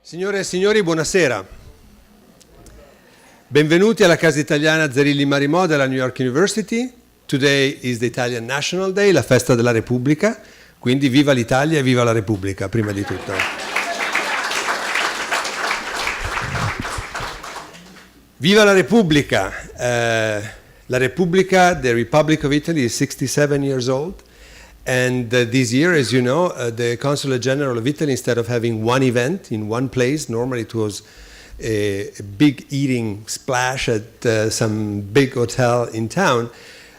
Signore e signori, buonasera. Benvenuti alla Casa Italiana Zerilli-Marimò della New York University. Today is the Italian National Day, la Festa della Repubblica. Quindi viva l'Italia e viva la Repubblica, prima di tutto. Viva la Repubblica! La Repubblica, the Republic of Italy, is 67 years old. And this year, as you know, the Consulate General of Italy, instead of having one event in one place, normally it was a big eating splash at some big hotel in town,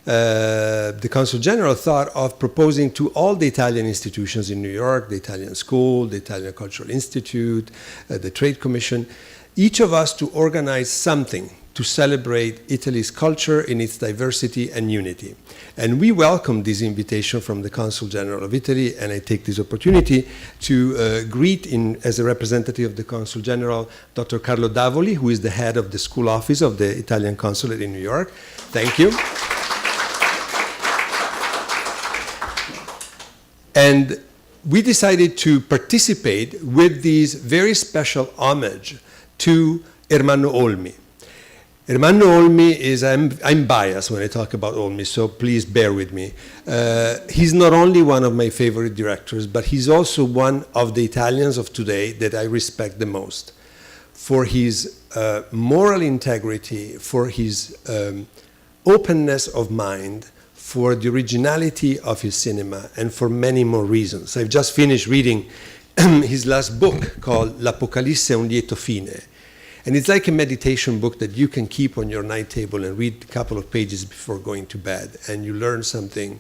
the Consul General thought of proposing to all the Italian institutions in New York, the Italian School, the Italian Cultural Institute, the Trade Commission, each of us to organize something to celebrate Italy's culture in its diversity and unity. And we welcome this invitation from the Consul General of Italy, and I take this opportunity to greet, as a representative of the Consul General, Dr. Carlo Davoli, who is the head of the school office of the Italian Consulate in New York. Thank you. And we decided to participate with this very special homage to ERMANNO Olmi. ERMANNO Olmi is, I'm biased when I talk about Olmi, so please bear with me. He's not only one of my favorite directors, but he's also one of the Italians of today that I respect the most for his moral integrity, for his openness of mind, for the originality of his cinema, and for many more reasons. I've just finished reading his last book called L'Apocalisse è un lieto fine. And it's like a meditation book that you can keep on your night table and read a couple of pages before going to bed, and you learn something,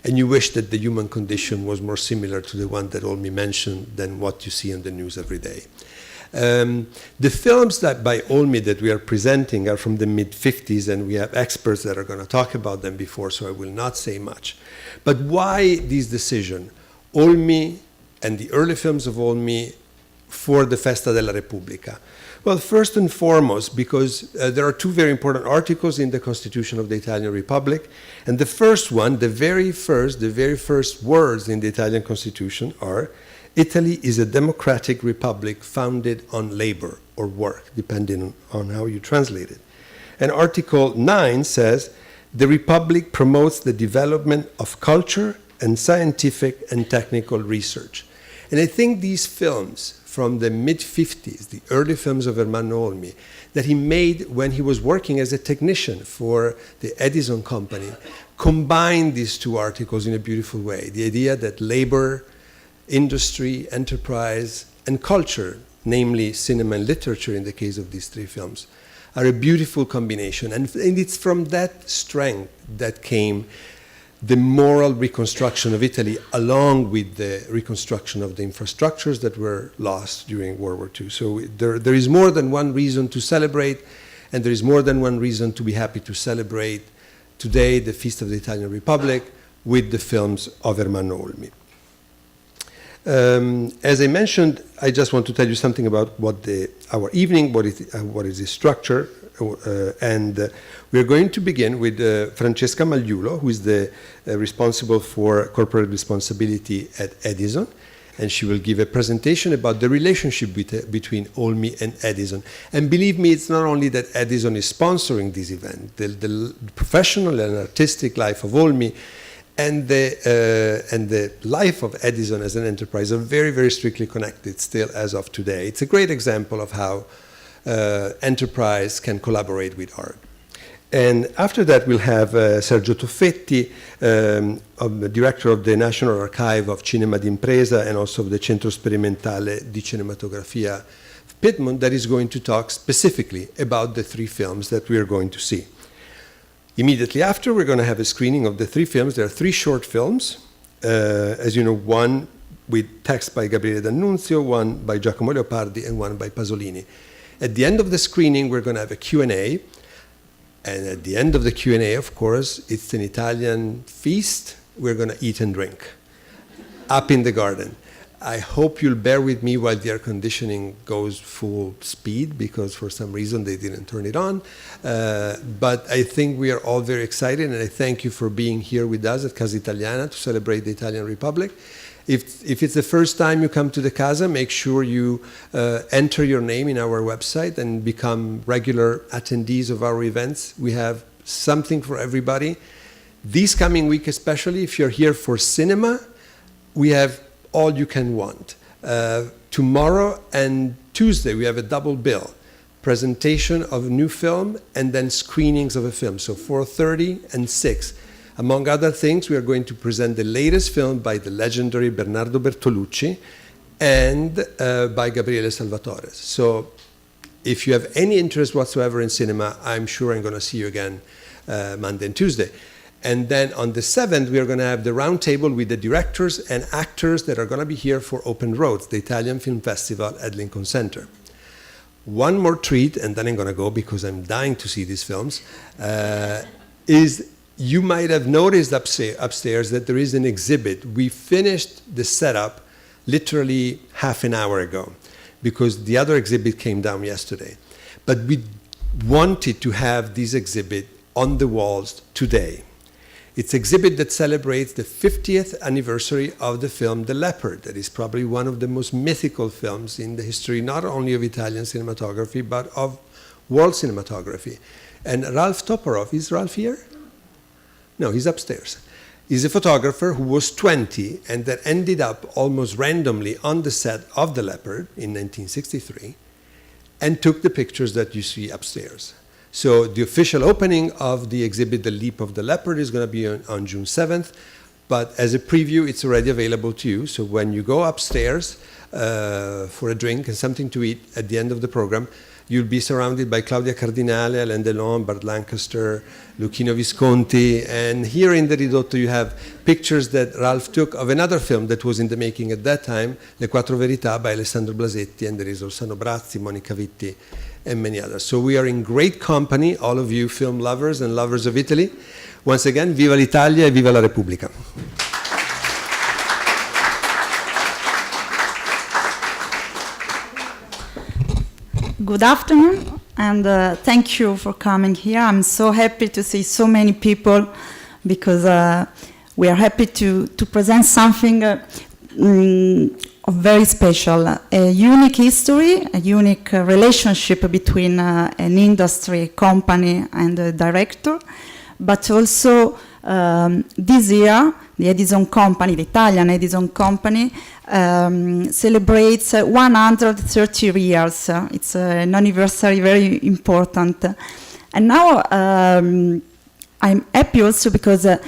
and you wish that the human condition was more similar to the one that Olmi mentioned than what you see on the news every day. The films that by Olmi that we are presenting are from the mid-50s, and we have experts that are going to talk about them before, so I will not say much. But why this decision? Olmi and the early films of Olmi for the Festa della Repubblica. Well, first and foremost, because there are two very important articles in the Constitution of the Italian Republic, and the first one, the very first words in the Italian Constitution are, Italy is a democratic republic founded on labor or work, depending on how you translate it. And Article 9 says, the Republic promotes the development of culture and scientific and technical research. And I think these films from the mid-50s, the early films of ERMANNO Olmi, that he made when he was working as a technician for the Edison company, combine these two articles in a beautiful way. The idea that labor, industry, enterprise, and culture, namely cinema and literature in the case of these three films, are a beautiful combination. And it's from that strength that came the moral reconstruction of Italy, along with the reconstruction of the infrastructures that were lost during World War II. So there is more than one reason to celebrate, and there is more than one reason to be happy to celebrate today the Feast of the Italian Republic with the films of ERMANNO Olmi. As I mentioned, I just want to tell you something about our evening, what is the structure, and we're going to begin with Francesca Magliulo, who is the responsible for corporate responsibility at Edison, and she will give a presentation about the relationship between Olmi and Edison. And believe me, it's not only that Edison is sponsoring this event, the professional and artistic life of Olmi and the life of Edison as an enterprise are very, very strictly connected still as of today. It's a great example of how enterprise can collaborate with art. And after that, we'll have Sergio Toffetti, the director of the National Archive of Cinema d'Impresa and also of the Centro Sperimentale di Cinematografia, Piedmont, that is going to talk specifically about the three films that we are going to see. Immediately after, we're going to have a screening of the three films. There are three short films, as you know, one with text by Gabriele D'Annunzio, one by Giacomo Leopardi, and one by Pasolini. At the end of the screening, we're going to have a Q&A. And at the end of the Q&A, of course, it's an Italian feast we're going to eat and drink up in the garden. I hope you'll bear with me while the air conditioning goes full speed, because for some reason they didn't turn it on. But I think we are all very excited, and I thank you for being here with us at Casa Italiana to celebrate the Italian Republic. If it's the first time you come to the Casa, make sure you enter your name in our website and become regular attendees of our events. We have something for everybody. This coming week especially, if you're here for cinema, we have all you can want. Tomorrow and Tuesday, we have a double bill. Presentation of a new film and then screenings of a film. So 4:30 and 6. Among other things, we are going to present the latest film by the legendary Bernardo Bertolucci and by Gabriele Salvatore. So if you have any interest whatsoever in cinema, I'm sure I'm going to see you again Monday and Tuesday. And then on the 7th, we are going to have the round table with the directors and actors that are going to be here for Open Roads, the Italian Film Festival at Lincoln Center. One more treat, and then I'm going to go because I'm dying to see these films, is you might have noticed upstairs that there is an exhibit. We finished the setup literally half an hour ago because the other exhibit came down yesterday. But we wanted to have this exhibit on the walls today. It's an exhibit that celebrates the 50th anniversary of the film The Leopard. That is probably one of the most mythical films in the history, not only of Italian cinematography, but of world cinematography. And Ralph Toporov, is Ralph here? No, he's upstairs. He's a photographer who was 20 and that ended up almost randomly on the set of The Leopard in 1963 and took the pictures that you see upstairs. So the official opening of the exhibit, The Leap of the Leopard, is going to be on June 7th. But as a preview, it's already available to you. So when you go upstairs for a drink and something to eat at the end of the program, you'll be surrounded by Claudia Cardinale, Alain Delon, Bart Lancaster, Luchino Visconti. And here in the Ridotto, you have pictures that Ralph took of another film that was in the making at that time, Le Quattro Verità by Alessandro Blasetti, and there is Orsano Brazzi, Monica Vitti, and many others. So we are in great company, all of you film lovers and lovers of Italy. Once again, viva l'Italia e viva la Repubblica. Good afternoon, and thank you for coming here. I'm so happy to see so many people because we are happy to present something very special, a unique history, a unique relationship between an industry company and a director, but also this year the Edison company, the Italian Edison company, celebrates 130 years. It's an anniversary very important. And now I'm happy also because they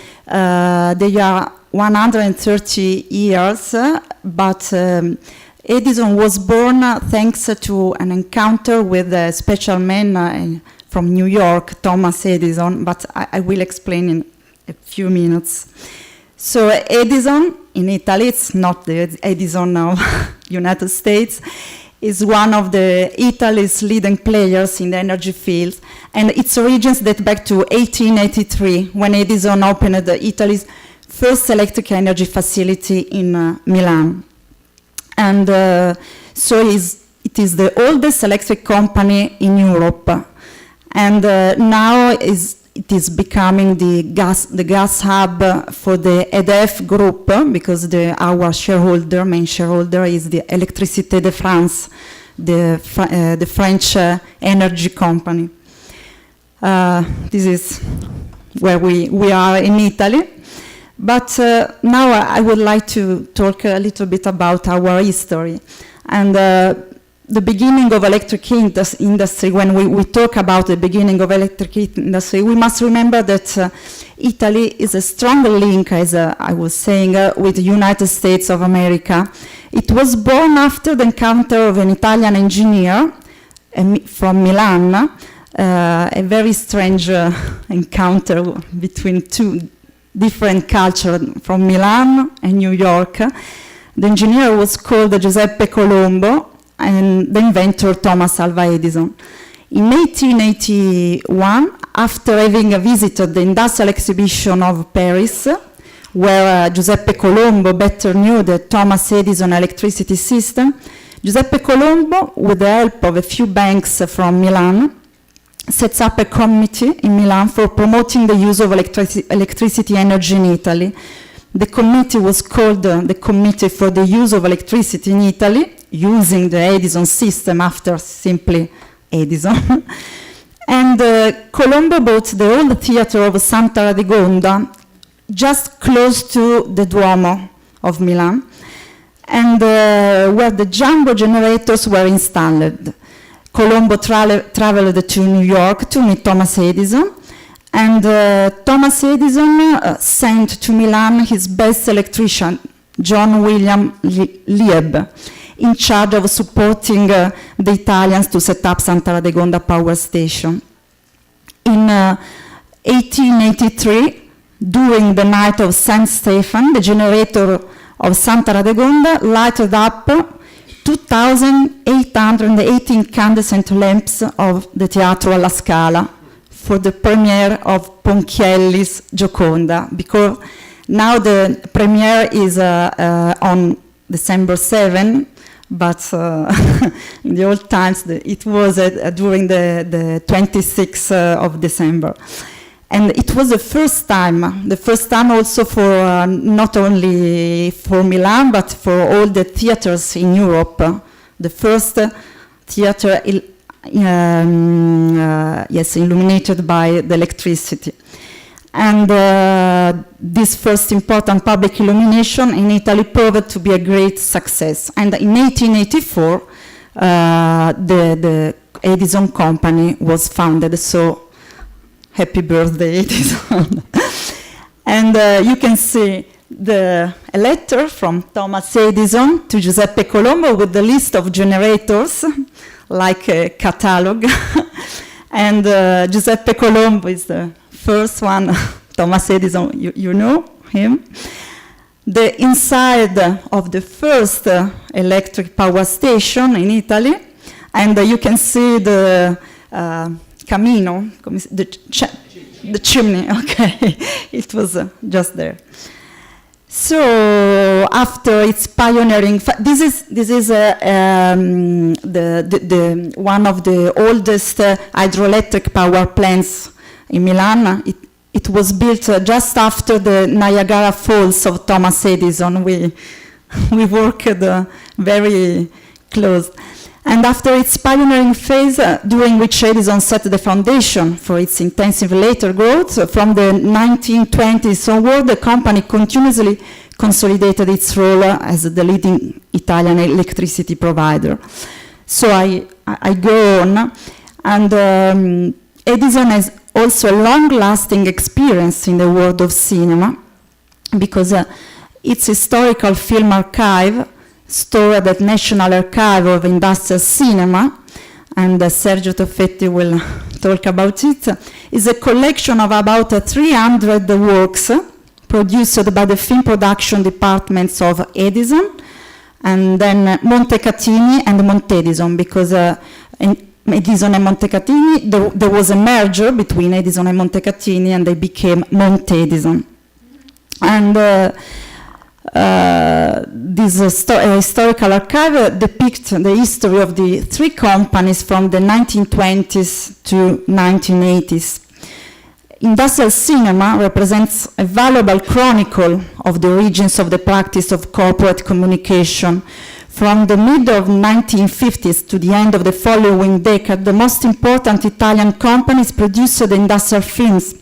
are 130 years, but Edison was born thanks to an encounter with a special man from New York, Thomas Edison, but I will explain in a few minutes. So Edison, in Italy, it's not the Edison of United States, is one of the Italy's leading players in the energy field, and its origins date back to 1883, when Edison opened Italy's first electric energy facility in Milan. And so it is the oldest electric company in Europe. And now it is becoming the gas hub for the EDF group, because our main shareholder is the Électricité de France, the French energy company. This is where we are in Italy. But now I would like to talk a little bit about our history. And the beginning of electric industry, when we talk about the beginning of electric industry, we must remember that Italy is a strong link, as I was saying, with the United States of America. It was born after the encounter of an Italian engineer from Milan, a very strange encounter between two different cultures from Milan and New York. The engineer was called Giuseppe Colombo, and the inventor Thomas Alva Edison. In 1881, after having visited the industrial exhibition of Paris, where Giuseppe Colombo better knew the Thomas Edison electricity system, Giuseppe Colombo, with the help of a few banks from Milan, sets up a committee in Milan for promoting the use of electricity energy in Italy. The committee was called the Committee for the Use of Electricity in Italy, using the Edison system after simply Edison. And Colombo bought the old theater of Santa Radegonda, just close to the Duomo of Milan, and where the jumbo generators were installed. Colombo traveled to New York to meet Thomas Edison, and Thomas Edison sent to Milan his best electrician, John William Lieb, in charge of supporting the Italians to set up Santa Radegonda power station. In 1883, during the night of St. Stephen, the generator of Santa Radegonda lighted up 2,818 incandescent lamps of the Teatro alla Scala for the premiere of Ponchielli's Gioconda, because now the premiere is on December 7, but in the old times it was during the 26th of December. And it was the first time also for not only for Milan, but for all the theaters in Europe. The first theater illuminated by the electricity. And this first important public illumination in Italy proved to be a great success. And in 1884, the Edison company was founded, so happy birthday, Edison. And you can see a letter from Thomas Edison to Giuseppe Colombo with the list of generators, like a catalog. And Giuseppe Colombo is the first one. Thomas Edison, you know him. The inside of the first electric power station in Italy, and you can see the camino, the chimney, okay, it was just there. So after its pioneering, this is the one of the oldest hydroelectric power plants in Milan. It was built just after the Niagara Falls of Thomas Edison. We worked very close. And after its pioneering phase, during which Edison set the foundation for its intensive later growth, from the 1920s onward, the company continuously consolidated its role as the leading Italian electricity provider. So I go on, and Edison has also a long-lasting experience in the world of cinema, because its historical film archive, stored at National Archive of Industrial Cinema, and Sergio Toffetti will talk about it, is a collection of about 300 works produced by the film production departments of Edison, and then Montecatini and Montedison, because Edison and Montecatini, there was a merger between Edison and Montecatini, and they became Montedison. And this historical archive depicts the history of the three companies from the 1920s to 1980s. Industrial cinema represents a valuable chronicle of the origins of the practice of corporate communication. From the mid of 1950s to the end of the following decade, the most important Italian companies produced industrial films,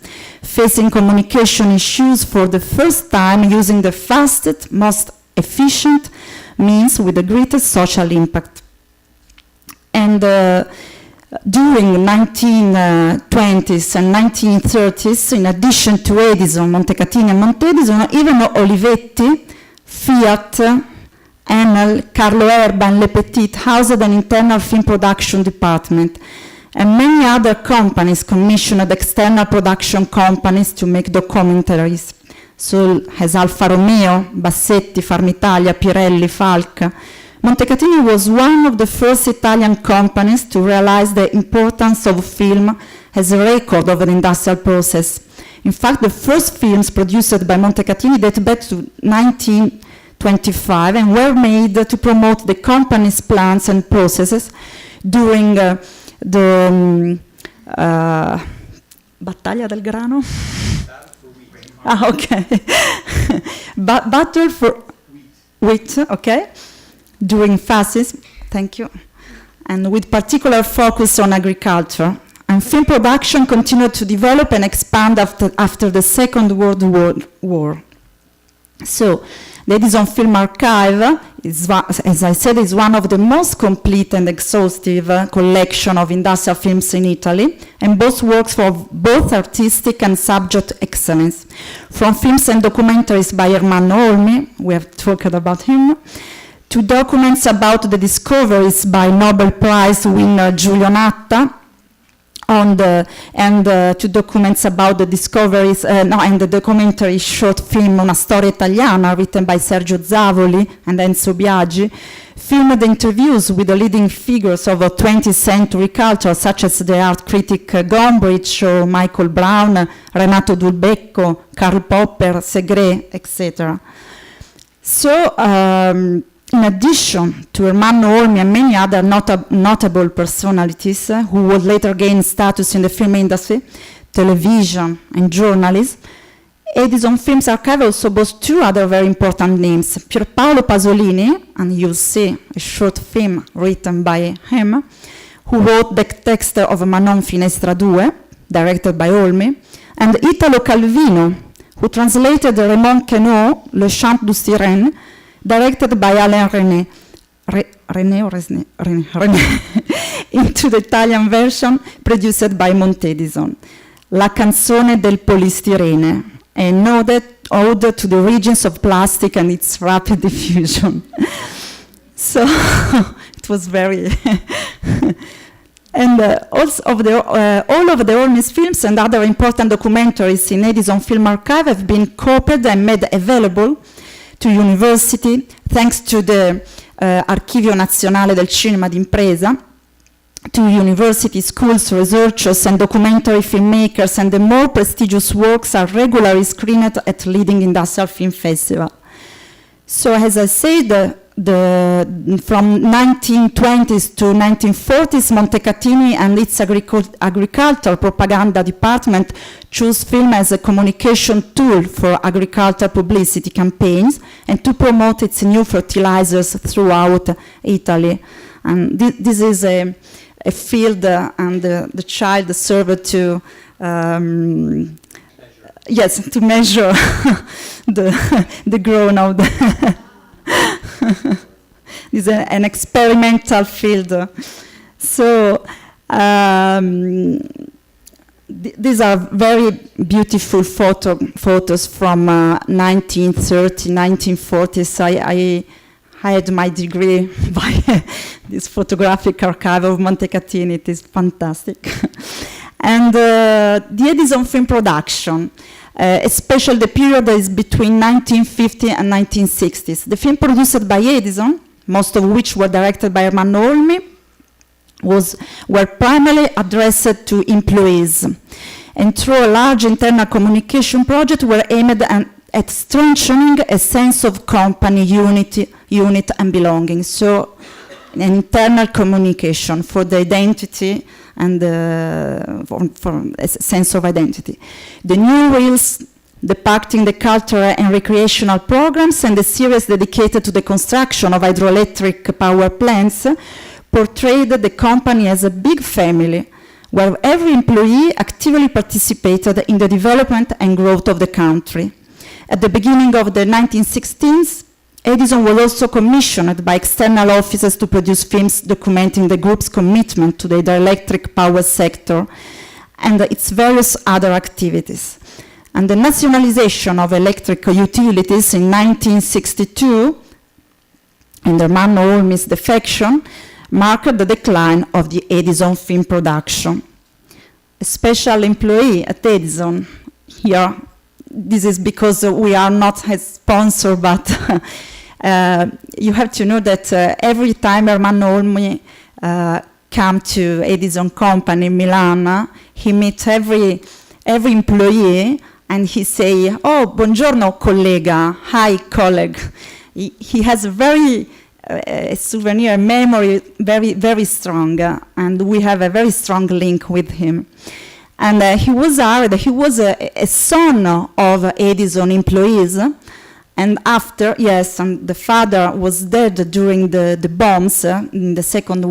facing communication issues for the first time, using the fastest, most efficient means with the greatest social impact. And during 1920s and 1930s, in addition to Edison, Montecatini and Montedison, even Olivetti, Fiat, Enel, Carlo Erba and Le Petit housed an internal film production department, and many other companies commissioned external production companies to make documentaries, so as Alfa Romeo, Bassetti, Farmitalia, Pirelli, Falca. Montecatini was one of the first Italian companies to realize the importance of film as a record of an industrial process. In fact, the first films produced by Montecatini date back to 1925 and were made to promote the company's plans and processes during the Battaglia del Grano? Ah, okay. Battle for wheat, okay, during fascism, thank you, and with particular focus on agriculture. And film production continued to develop and expand after the Second World War. So, the Edison Film Archive, as I said, is one of the most complete and exhaustive collection of industrial films in Italy, and both works for both artistic and subject excellence. From films and documentaries by Ermanno Olmi, we have talked about him, to documents about the discoveries by Nobel Prize winner Giulio Natta, and to documents about the discoveries, and the documentary short film Una storia italiana, written by Sergio Zavoli and Enzo Biagi, filmed interviews with the leading figures of 20th century culture, such as the art critic Gombrich, or Michael Brown, Renato Dulbecco, Karl Popper, Segre, etc. So, in addition to Ermanno Olmi and many other notable personalities who would later gain status in the film industry, television, and journalism, Edison Films Archive also boasts two other very important names. Pierpaolo Pasolini, and you'll see a short film written by him, who wrote the text of Manon Finestra 2, directed by Olmi, and Italo Calvino, who translated Raymond Queneau, Le Chant du Sirène, directed by Alain René into the Italian version produced by Montedison. La canzone del polistirene, an ode to the origins of plastic and its rapid diffusion. So it was very... And all of the Olmi's films and other important documentaries in Edison Film Archive have been copied and made available to university, thanks to the Archivio Nazionale del Cinema d'Impresa, to university, schools, researchers, and documentary filmmakers, and the more prestigious works are regularly screened at leading industrial film festivals. So, as I said, from 1920s to 1940s, Montecatini and its agricultural propaganda department chose film as a communication tool for agricultural publicity campaigns and to promote its new fertilizers throughout Italy. And this is a field, and the child served to yes, to measure the growth of the this is an experimental field. So these are very beautiful photos from 1930s, 1940s. I had my degree by this photographic archive of Montecatini. It is fantastic. And the Edison film production, especially the period that is between 1950 and 1960s. The film produced by Edison, most of which were directed by Ermanno Olmi, were primarily addressed to employees. And through a large internal communication project were aimed at strengthening a sense of company unit and belonging. So an internal communication for the identity and for a sense of identity. The new reels depicting the cultural and recreational programs and the series dedicated to the construction of hydroelectric power plants portrayed the company as a big family, where every employee actively participated in the development and growth of the country. At the beginning of the 1916s, Edison was also commissioned by external offices to produce films documenting the group's commitment to the hydroelectric power sector and its various other activities. And the nationalization of electric utilities in 1962, and Ermanno Olmi's defection, marked the decline of the Edison film production. A special employee at Edison here, this is because we are not a sponsor, but you have to know that every time Ermanno Olmi come to Edison company in Milan, he meets every employee and he say, "Oh, buongiorno, collega. Hi, colleague." He has a very a souvenir memory, very, very strong, and we have a very strong link with him. And he was hired, he was a son of Edison employees, and after, yes, and the father was dead during the bombs in the Second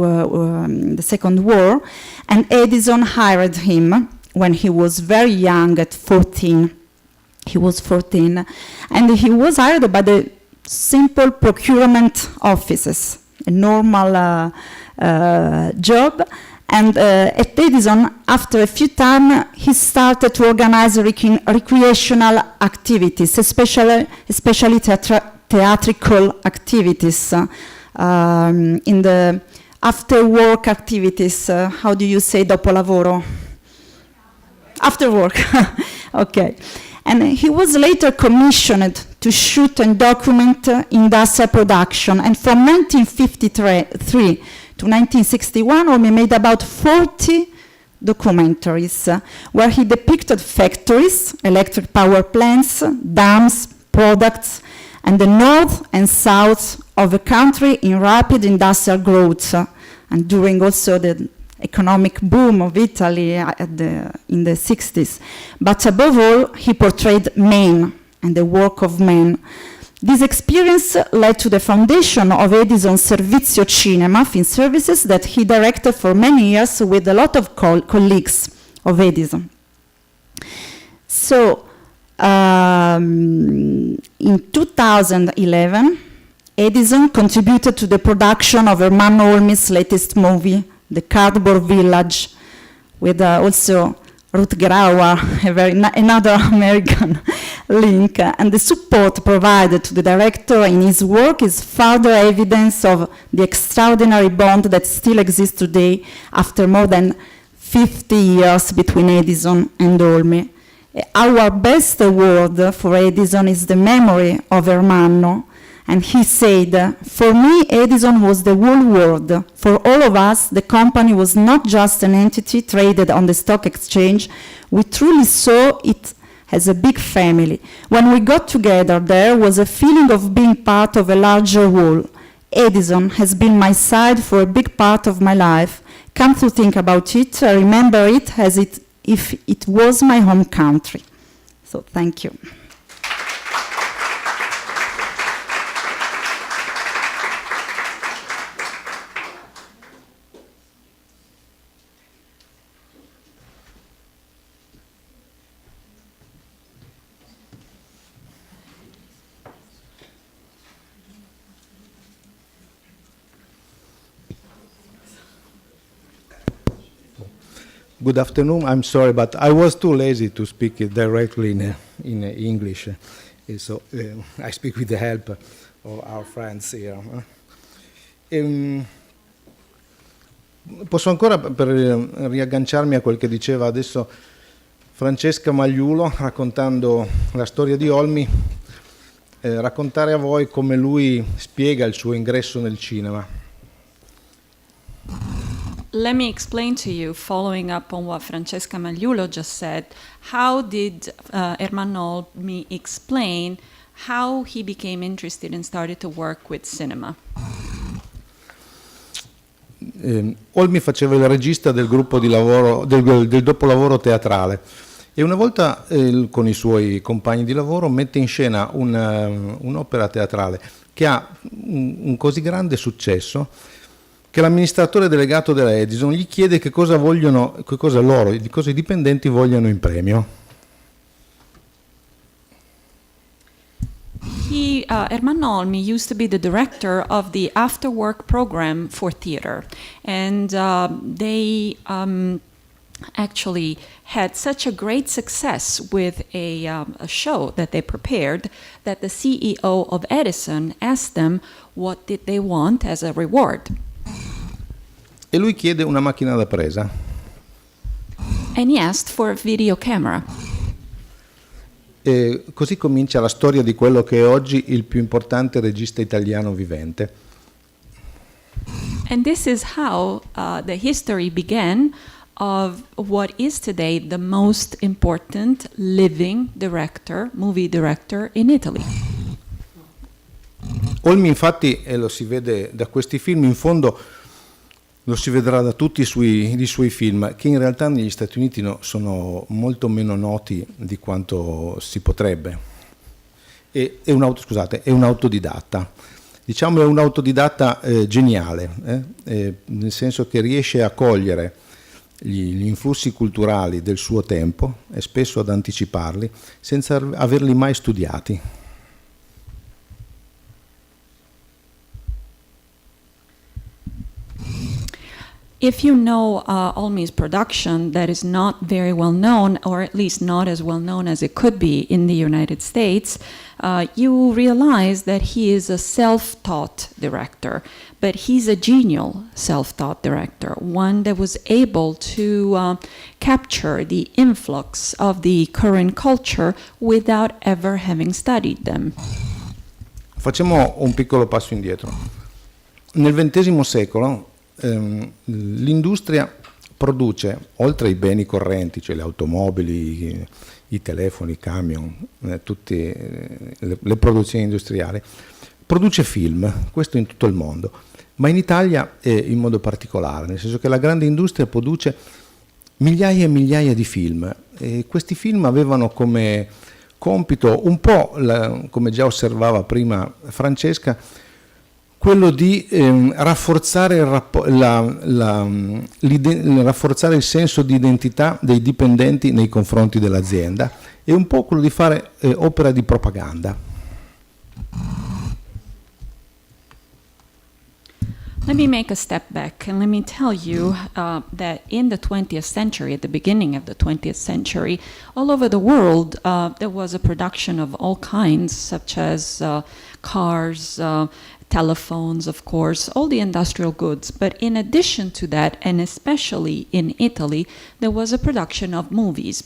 War, and Edison hired him when he was very young, at 14. He was 14, and he was hired by the simple procurement offices, a normal job. And at Edison, after a few time, he started to organize recreational activities, especially theatrical activities, in the after-work activities. How do you say dopo lavoro? After work, okay. And he was later commissioned to shoot and document industrial production. And from 1953 to 1961, Olmi made about 40 documentaries where he depicted factories, electric power plants, dams, products, and the north and south of a country in rapid industrial growth, and during also the economic boom of Italy in the 60s. But above all, he portrayed men and the work of men. This experience led to the foundation of Edison's Servizio Cinema, film services, that he directed for many years with a lot of colleagues of Edison. So, in 2011, Edison contributed to the production of Ermanno Olmi's latest movie, The Cardboard Village, with also Ruth Grauer, another American link. And the support provided to the director in his work is further evidence of the extraordinary bond that still exists today after more than 50 years between Edison and Olmi. Our best award for Edison is the memory of Ermanno. And he said, "For me, Edison was the whole world. For all of us, the company was not just an entity traded on the stock exchange. We truly saw it as a big family. When we got together, there was a feeling of being part of a larger whole. Edison has been my side for a big part of my life. Come to think about it, I remember it as if it was my home country." So thank you. Good afternoon. I'm sorry, but I was too lazy to speak it directly in English, so I speak with the help of our friends here. Posso ancora, per riagganciarmi a quel che diceva adesso Francesca Magliulo, raccontando la storia di Olmi, raccontare a voi come lui spiega il suo ingresso nel cinema. Let me explain to you, following up on what Francesca Magliulo just said, how did Ermanno Olmi explain how he became interested and started to work with cinema? Olmi faceva il regista del gruppo di lavoro, del dopolavoro teatrale, e una volta con i suoi compagni di lavoro mette in scena un'opera teatrale che ha un così grande successo che l'amministratore delegato della Edison gli chiede che cosa i dipendenti vogliono in premio. Ermanno Olmi used to be the director of the after-work program for theater, and they actually had such a great success with a show that they prepared that the CEO of Edison asked them what did they want as a reward. E lui chiede una macchina da presa. And he asked for a video camera. E così comincia la storia di quello che è oggi il più importante regista italiano vivente. And this is how the history began of what is today the most important living director, movie director in Italy. Olmi infatti, e lo si vede da questi film, in fondo lo si vedrà da tutti i suoi film, che in realtà negli Stati Uniti sono molto meno noti di quanto si potrebbe. È un autodidatta. Diciamo è un autodidatta geniale, nel senso che riesce a cogliere gli influssi culturali del suo tempo e spesso ad anticiparli senza averli mai studiati. If you know Olmi's production that is not very well known, or at least not as well known as it could be in the United States, you realize that he is a self-taught director, but he's a genial self-taught director, one that was able to capture the influx of the current culture without ever having studied them. Facciamo un piccolo passo indietro. Nel XX secolo l'industria produce, oltre ai beni correnti, cioè le automobili, i telefoni, i camion, tutte le produzioni industriali, produce film, questo in tutto il mondo, ma in Italia in modo particolare, nel senso che la grande industria produce migliaia e migliaia di film, e questi film avevano come compito, un po' come già osservava prima Francesca, quello di rafforzare rafforzare il senso di identità dei dipendenti nei confronti dell'azienda e un po' quello di fare opera di propaganda. Let me make a step back and let me tell you that in the 20th century, at the beginning of the 20th century, all over the world there was a production of all kinds, such as cars, telephones, of course, all the industrial goods. But in addition to that, and especially in Italy, there was a production of movies.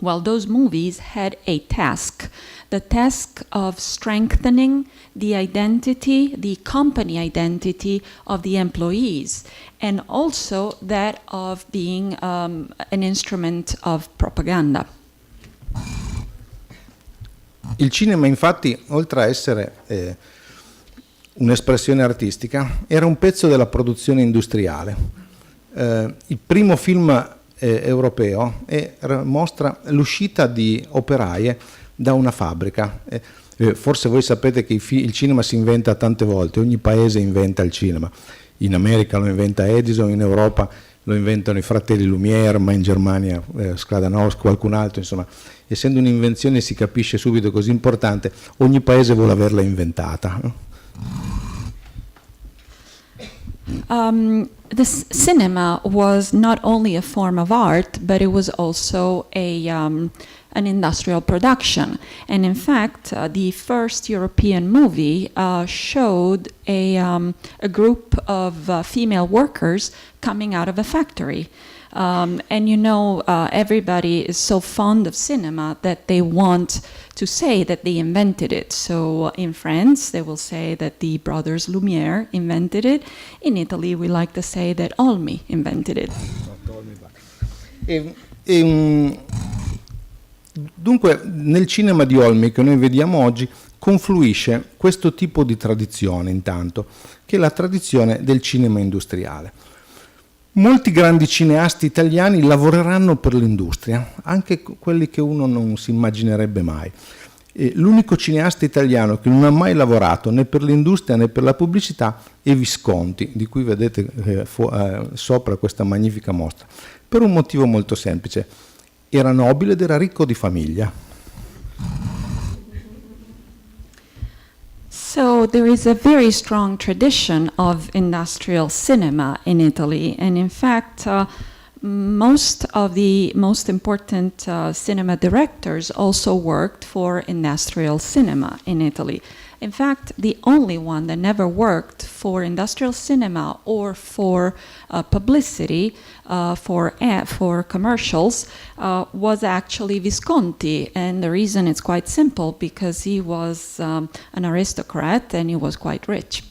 Well, those movies had a task, the task of strengthening the identity, the company identity of the employees, and also that of being an instrument of propaganda. Il cinema, infatti, oltre a essere un'espressione artistica, era un pezzo della produzione industriale. Il primo film europeo mostra l'uscita di operaie da una fabbrica. Forse voi sapete che il cinema si inventa tante volte, ogni paese inventa il cinema. In America lo inventa Edison, in Europa lo inventano i fratelli Lumière, ma in Germania Skladanov, qualcun altro, insomma, essendo un'invenzione si capisce subito così importante, ogni paese vuole averla inventata. The cinema was not only a form of art, but it was also an industrial production. And in fact, the first European movie showed a group of female workers coming out of a factory. And you know, everybody is so fond of cinema that they want to say that they invented it. So in France, they will say that the brothers Lumière invented it. In Italy, we like to say that Olmi invented it. Dunque, nel cinema di Olmi che noi vediamo oggi confluisce questo tipo di tradizione, intanto, che è la tradizione del cinema industriale. Molti grandi cineasti italiani lavoreranno per l'industria, anche quelli che uno non si immaginerebbe mai. L'unico cineasta italiano che non ha mai lavorato né per l'industria né per la pubblicità è Visconti, di cui vedete sopra questa magnifica mostra, per un motivo molto semplice: era nobile ed era ricco di famiglia. So there is a very strong tradition of industrial cinema in Italy, and in fact, most of the most important cinema directors also worked for industrial cinema in Italy. In fact, the only one that never worked for industrial cinema or for publicity, for commercials, was actually Visconti. And the reason is quite simple, because he was an aristocrat and he was quite rich.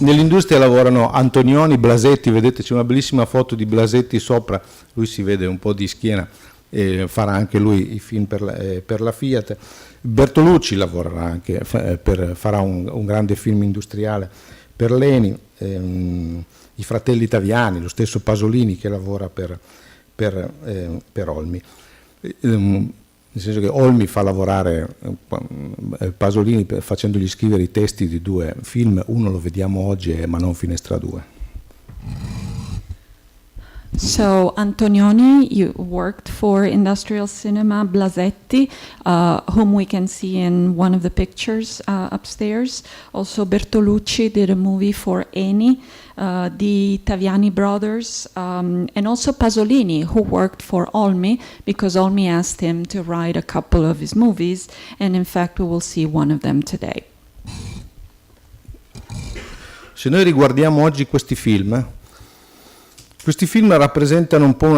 Nell'industria lavorano Antonioni, Blasetti, vedete c'è una bellissima foto di Blasetti sopra, lui si vede un po' di schiena, farà anche lui i film per la Fiat. Bertolucci lavorerà anche, farà un grande film industriale per l'Eni, i fratelli Taviani, lo stesso Pasolini che lavora per Olmi. Nel senso che Olmi fa lavorare Pasolini facendogli scrivere i testi di 2 film, uno lo vediamo oggi, è Ma non Finestra 2. So Antonioni, you worked for industrial cinema. Blasetti, whom we can see in one of the pictures upstairs. Also Bertolucci did a movie for Eni, the Taviani brothers, and also Pasolini, who worked for Olmi, because Olmi asked him to write a couple of his movies, and in fact we will see one of them today. Se noi riguardiamo oggi questi film rappresentano un po'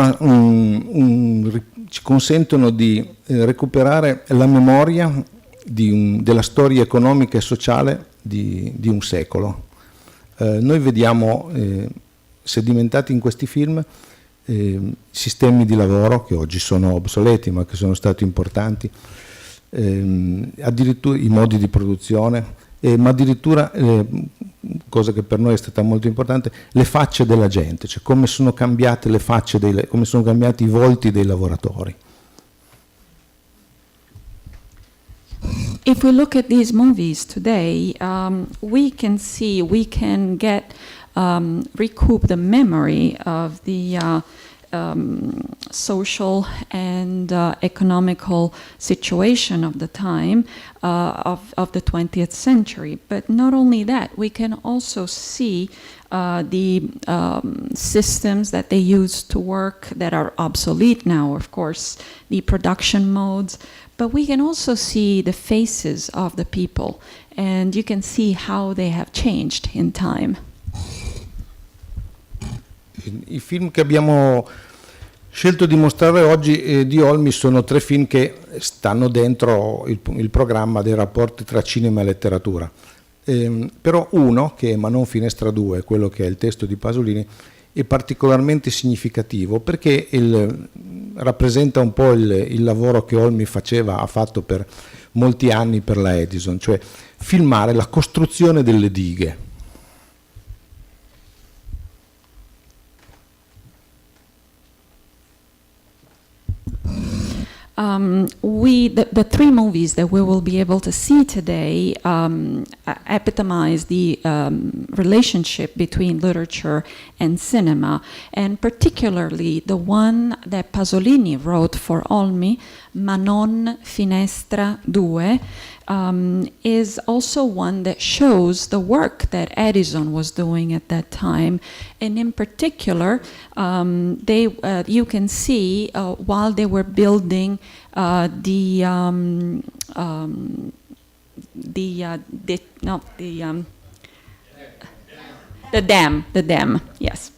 ci consentono di recuperare la memoria della storia economica e sociale di un secolo. Noi vediamo sedimentati in questi film sistemi di lavoro che oggi sono obsoleti ma che sono stati importanti, addirittura i modi di produzione, ma addirittura, cosa che per noi è stata molto importante, le facce della gente, cioè come sono cambiate le facce, come sono cambiati i volti dei lavoratori. If we look at these movies today, we can recoup the memory of the social and economical situation of the time of the 20th century. But not only that, we can also see the systems that they used to work that are obsolete now, of course, the production modes, but we can also see the faces of the people, and you can see how they have changed in time. I film che abbiamo scelto di mostrare oggi di Olmi sono 3 film che stanno dentro il programma dei rapporti tra cinema e letteratura. Però uno, che è Ma non Finestra 2, quello che è il testo di Pasolini, è particolarmente significativo perché rappresenta un po' il lavoro che Olmi ha fatto per molti anni per la Edison, cioè filmare la costruzione delle dighe. The 3 movies that we will be able to see today epitomize the relationship between literature and cinema, and particularly the one that Pasolini wrote for Olmi, Ma non Finestra 2, is also one that shows the work that Edison was doing at that time, and in particular, you can see while they were building the dam, yes.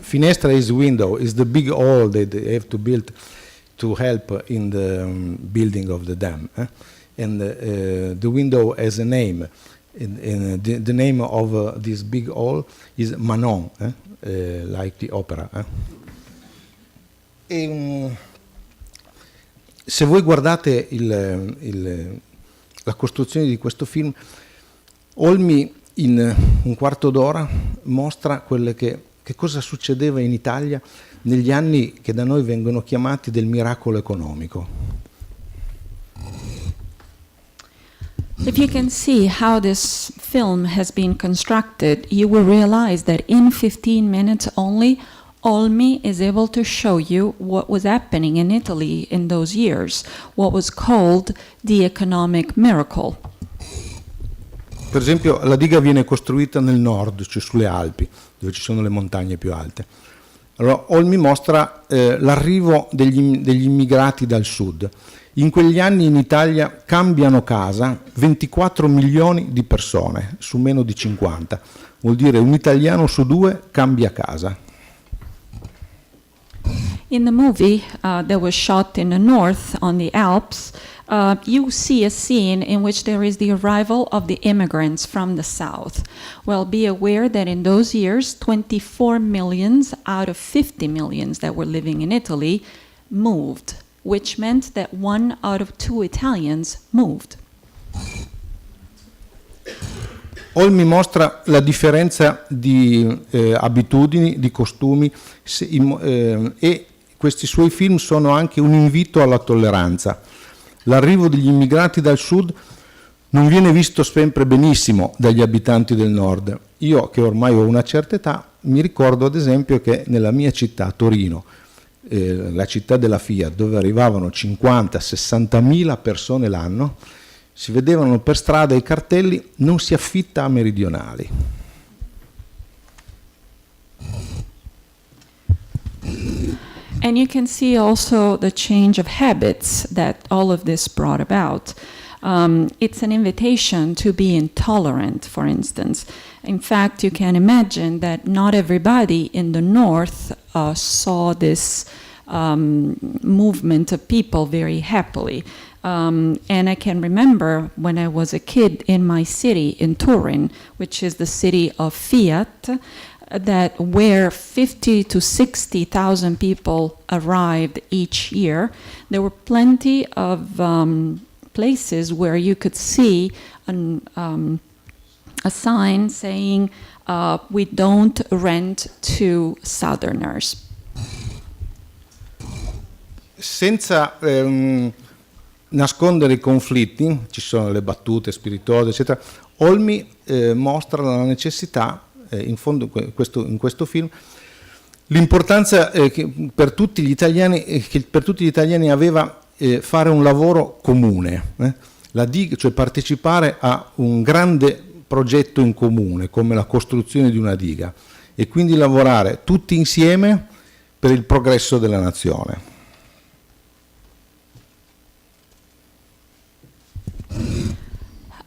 Finestra is window, is the big hole that they have to build to help in the building of the dam. And the window has a name. The name of this big hole is Manon, like the opera. Se voi guardate la costruzione di questo film, Olmi in un quarto d'ora mostra che cosa succedeva in Italia negli anni che da noi vengono chiamati del miracolo economico. If you can see how this film has been constructed, you will realize that in 15 minutes only, Olmi is able to show you what was happening in Italy in those years, what was called the economic miracle. Per esempio, la diga viene costruita nel nord, cioè sulle Alpi, dove ci sono le montagne più alte. Allora, Olmi mostra l'arrivo degli immigrati dal sud. In quegli anni in Italia cambiano casa 24 milioni di persone su meno di 50. Vuol dire un italiano su 2 cambia casa. In the movie that was shot in the north on the Alps, you see a scene in which there is the arrival of the immigrants from the south. Well, be aware that in those years, 24 millions out of 50 millions that were living in Italy moved, which meant that 1 out of 2 Italians moved. Olmi mostra la differenza di abitudini, di costumi e questi suoi film sono anche un invito alla tolleranza. L'arrivo degli immigrati dal sud non viene visto sempre benissimo dagli abitanti del nord. Io, che ormai ho una certa età, mi ricordo ad esempio che nella mia città, Torino, la città della Fiat, dove arrivavano 50-60 mila persone l'anno, si vedevano per strada i cartelli "non si affitta a meridionali". And you can see also the change of habits that all of this brought about. It's an invitation to be intolerant, for instance. In fact, you can imagine that not everybody in the north saw this movement of people very happily. And I can remember when I was a kid in my city, in Turin, which is the city of Fiat, that where 50 to 60,000 people arrived each year, there were plenty of places where you could see a sign saying, "We don't rent to Southerners." Senza nascondere i conflitti, ci sono le battute spirituose, eccetera, Olmi mostra la necessità, in fondo in questo film, l'importanza che per tutti gli italiani aveva fare un lavoro comune, la diga, cioè partecipare a un grande progetto in comune come la costruzione di una diga e quindi lavorare tutti insieme per il progresso della nazione.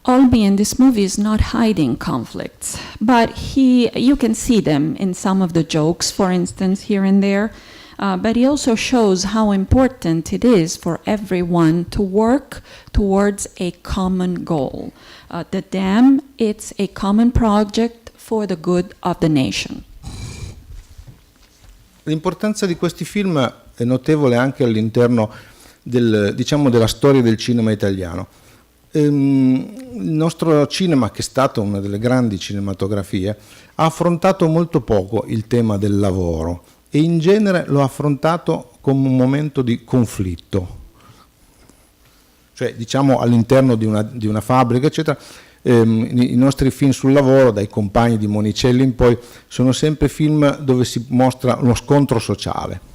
Olmi in this movie is not hiding conflicts, but you can see them in some of the jokes, for instance, here and there. But he also shows how important it is for everyone to work towards a common goal. The dam, it's a common project for the good of the nation. L'importanza di questi film è notevole anche all'interno della storia del cinema italiano. Il nostro cinema, che è stato una delle grandi cinematografie, ha affrontato molto poco il tema del lavoro e in genere lo ha affrontato come un momento di conflitto, cioè diciamo all'interno di una fabbrica, eccetera. I nostri film sul lavoro, dai Compagni di Monicelli in poi, sono sempre film dove si mostra uno scontro sociale.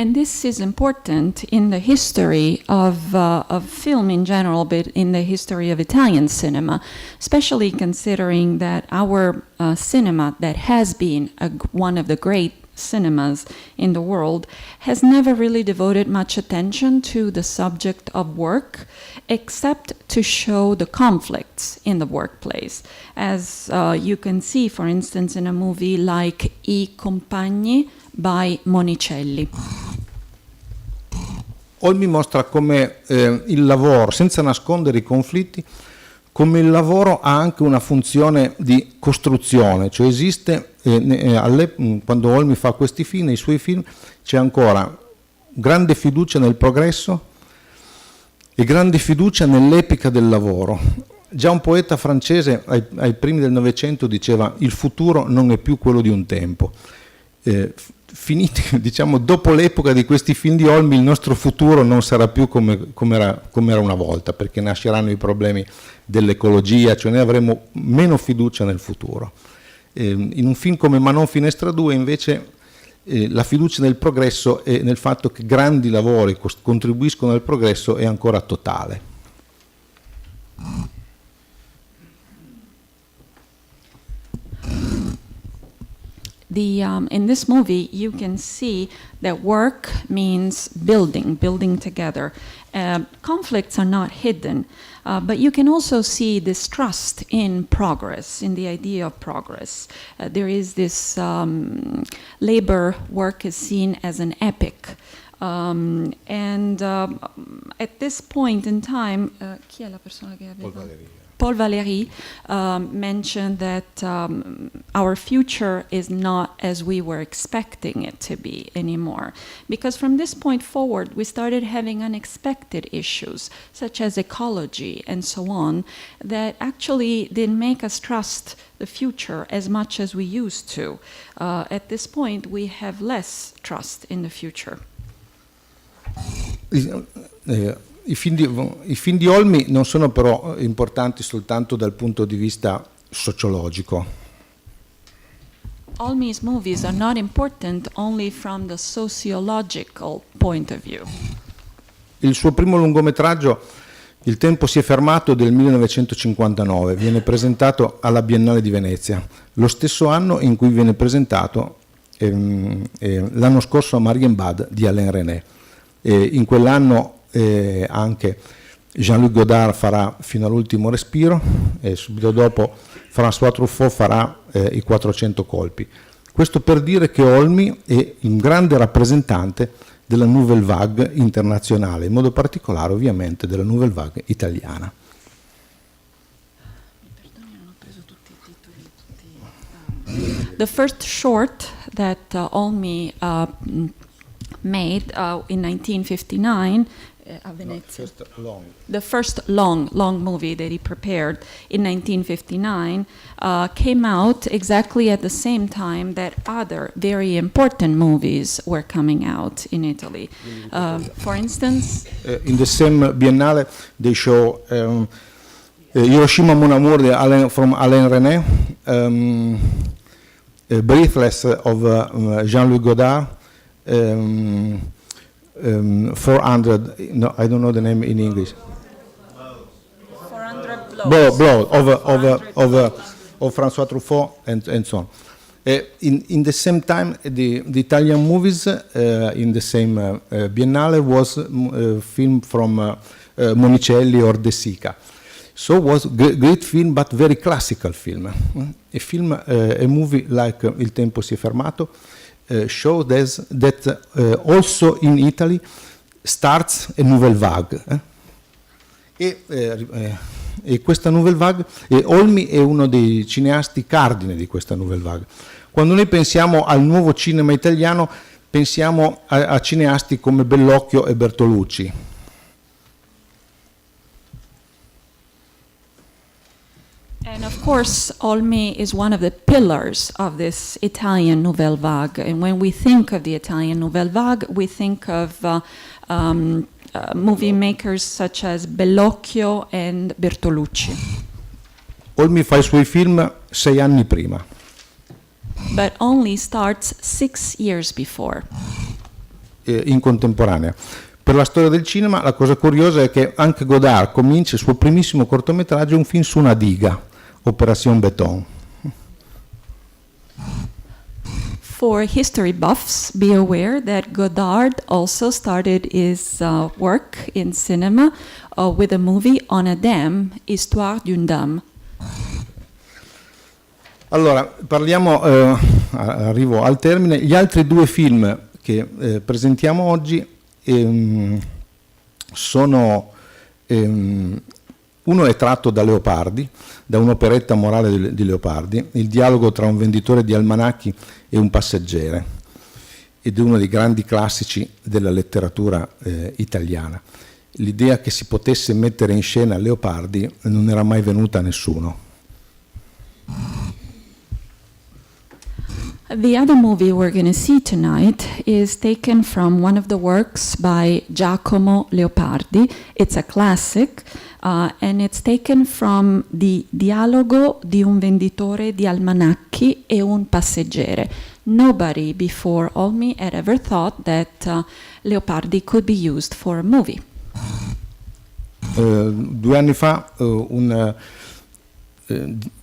And this is important in the history of film in general, but in the history of Italian cinema, especially considering that our cinema, that has been one of the great cinemas in the world, has never really devoted much attention to the subject of work, except to show the conflicts in the workplace. As you can see, for instance, in a movie like I Compagni by Monicelli. Olmi mostra come il lavoro, senza nascondere i conflitti, come il lavoro ha anche una funzione di costruzione, cioè esiste, quando Olmi fa questi film, nei suoi film, c'è ancora grande fiducia nel progresso e grande fiducia nell'epica del lavoro. Già un poeta francese ai primi del Novecento diceva: il futuro non è più quello di un tempo. Finiti, diciamo, dopo l'epoca di questi film di Olmi, il nostro futuro non sarà più come era una volta, perché nasceranno i problemi dell'ecologia, cioè noi avremo meno fiducia nel futuro. In un film come Manon Finestra 2 invece la fiducia nel progresso e nel fatto che grandi lavori contribuiscono al progresso è ancora totale. in this movie, you can see that work means building together. Conflicts are not hidden, but you can also see this trust in progress, in the idea of progress. There is this labor work is seen as an epic. At this point in time, chi è la persona che aveva? Paul Valéry mentioned that our future is not as we were expecting it to be anymore. Because from this point forward, we started having unexpected issues, such as ecology and so on, that actually didn't make us trust the future as much as we used to. At this point, we have less trust in the future. I film di Olmi non sono però importanti soltanto dal punto di vista sociologico. Olmi's movies are not important only from the sociological point of view. Il suo primo lungometraggio, Il tempo si è fermato, del 1959, viene presentato alla Biennale di Venezia, lo stesso anno in cui viene presentato l'anno scorso a Marienbad di Alain Resnais. In quell'anno anche Jean-Luc Godard farà Fino all'ultimo respiro e subito dopo François Truffaut farà I 400 colpi. Questo per dire che Olmi è un grande rappresentante della Nouvelle Vague internazionale, in modo particolare ovviamente della Nouvelle Vague italiana. The first short that Olmi made in 1959 a Venezia. The first long movie that he prepared in 1959 came out exactly at the same time that other very important movies were coming out in Italy. For instance, in the same Biennale they show Hiroshima Mon Amour from Alain Resnais, Breathless of Jean-Luc Godard, 400, no, I don't know the name in English. 400 Blows. Blow of François Truffaut and so on. In the same time, the Italian movies in the same Biennale was film from Monicelli or De Sica. So it was great film, but very classical film. A movie like Il tempo si è fermato showed us that also in Italy starts a nouvelle vague. E questa nouvelle vague, Olmi è uno dei cineasti cardine di questa nouvelle vague. Quando noi pensiamo al nuovo cinema italiano, pensiamo a cineasti come Bellocchio e Bertolucci. And of course, Olmi is one of the pillars of this Italian Nouvelle Vague. And when we think of the Italian Nouvelle Vague, we think of movie makers such as Bellocchio and Bertolucci. Olmi fa i suoi film 6 anni prima. But only starts 6 years before. In contemporanea. Per la storia del cinema la cosa curiosa è che anche Godard comincia il suo primissimo cortometraggio, un film su una diga, Opération Béton. For history buffs, be aware that Godard also started his work in cinema with a movie on a dam, Histoire d'une dame. Allora, parliamo, arrivo al termine, gli altri due film che presentiamo oggi sono, uno è tratto da Leopardi, da un'operetta morale di Leopardi, il dialogo tra un venditore di almanacchi e un passeggere, ed è uno dei grandi classici della letteratura italiana. L'idea che si potesse mettere in scena Leopardi non era mai venuta a nessuno. The other movie we're going to see tonight is taken from one of the works by Giacomo Leopardi. It's a classic, and it's taken from the dialogo di un venditore di almanacchi e un passeggere. Nobody before Olmi had ever thought that Leopardi could be used for a movie. 2 anni fa un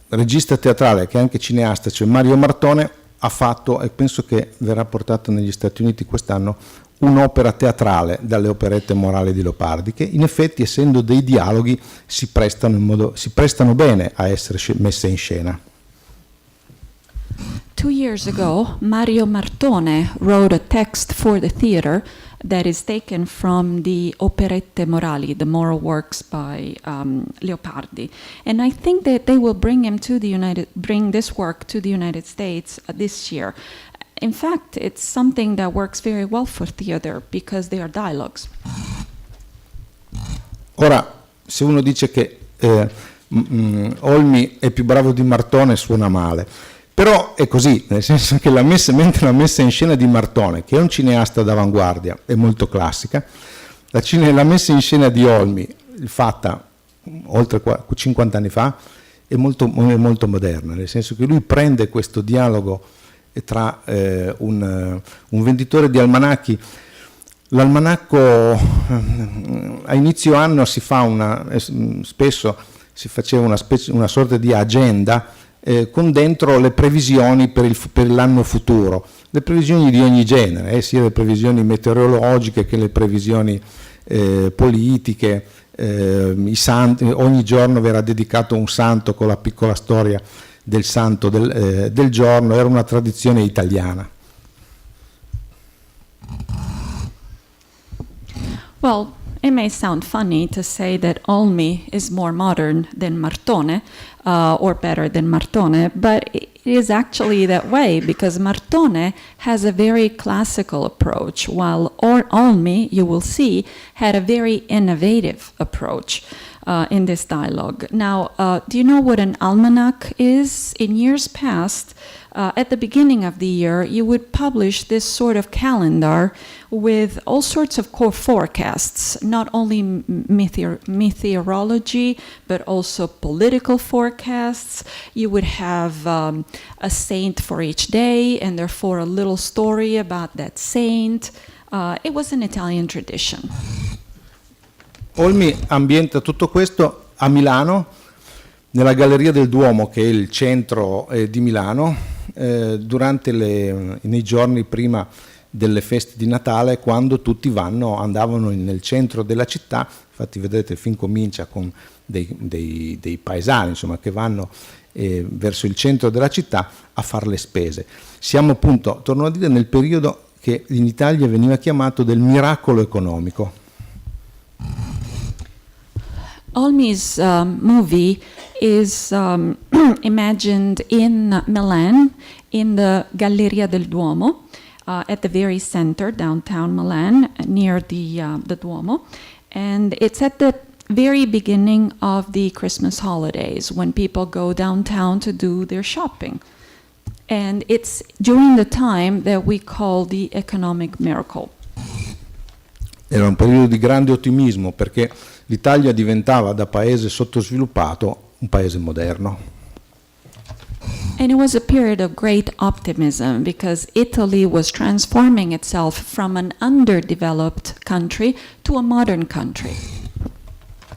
regista teatrale che è anche cineasta, cioè Mario Martone, ha fatto, e penso che verrà portata negli Stati Uniti quest'anno, un'opera teatrale dalle operette morali di Leopardi, che in effetti, essendo dei dialoghi, si prestano bene a essere messe in scena. 2 years ago, Mario Martone wrote a text for the theater that is taken from the Operette Morali, the moral works by Leopardi. And I think that they will bring this work to the United States this year. In fact, it's something that works very well for theater because they are dialogues. Ora, se uno dice che Olmi è più bravo di Martone, suona male. Però è così, nel senso che mentre la messa in scena di Martone, che è un cineasta d'avanguardia, è molto classica, la messa in scena di Olmi, fatta oltre 50 anni fa, è molto moderna, nel senso che lui prende questo dialogo tra un venditore di almanacchi. L'almanacco a inizio anno spesso si faceva una sorta di agenda con dentro le previsioni per l'anno futuro, le previsioni di ogni genere, sia le previsioni meteorologiche che le previsioni politiche, i santi. Ogni giorno verrà dedicato un santo con la piccola storia del santo del giorno, era una tradizione italiana. Well, it may sound funny to say that Olmi is more modern than Martone, or better than Martone, but it is actually that way because Martone has a very classical approach, while Olmi, you will see, had a very innovative approach in this dialogue. Now, do you know what an almanac is? In years past, at the beginning of the year, you would publish this sort of calendar with all sorts of core forecasts, not only meteorology, but also political forecasts. You would have a saint for each day, and therefore a little story about that saint. It was an Italian tradition. Olmi ambienta tutto questo a Milano, nella Galleria del Duomo, che è il centro di Milano, nei giorni prima delle feste di Natale, quando tutti andavano nel centro della città. Infatti vedete, il film comincia con dei paesani, insomma, che vanno verso il centro della città a fare le spese. Siamo appunto, torno a dire, nel periodo che in Italia veniva chiamato del miracolo economico. Olmi's movie is imagined in Milan, in the Galleria del Duomo, at the very center, downtown Milan, near the Duomo. And it's at the very beginning of the Christmas holidays, when people go downtown to do their shopping. And it's during the time that we call the economic miracle. Era un periodo di grande ottimismo, perché l'Italia diventava, da paese sottosviluppato, un paese moderno. And it was a period of great optimism because Italy was transforming itself from an underdeveloped country to a modern country.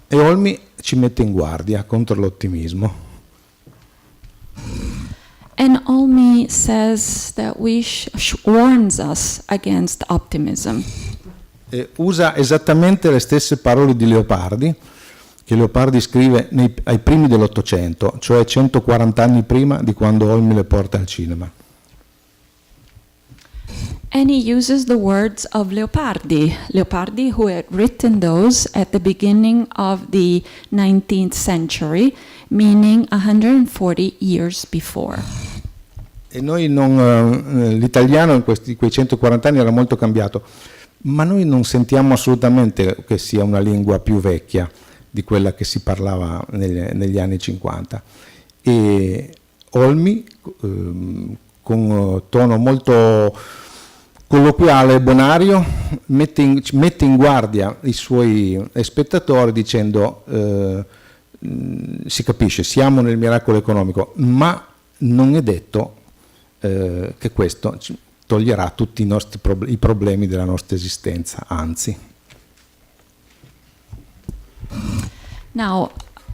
E Olmi ci mette in guardia contro l'ottimismo. And Olmi says that warns us against optimism. Usa esattamente le stesse parole di Leopardi, che Leopardi scrive ai primi dell'Ottocento, cioè 140 anni prima di quando Olmi le porta al cinema. And he uses the words of Leopardi who had written those at the beginning of the 19th century, meaning 140 years before. E noi l'italiano in quei 140 anni era molto cambiato, ma noi non sentiamo assolutamente che sia una lingua più vecchia di quella che si parlava negli anni 50. E Olmi, con tono molto colloquiale e bonario, mette in guardia i suoi spettatori dicendo si capisce, siamo nel miracolo economico, ma non è detto che questo toglierà tutti i problemi della nostra esistenza, anzi. Now,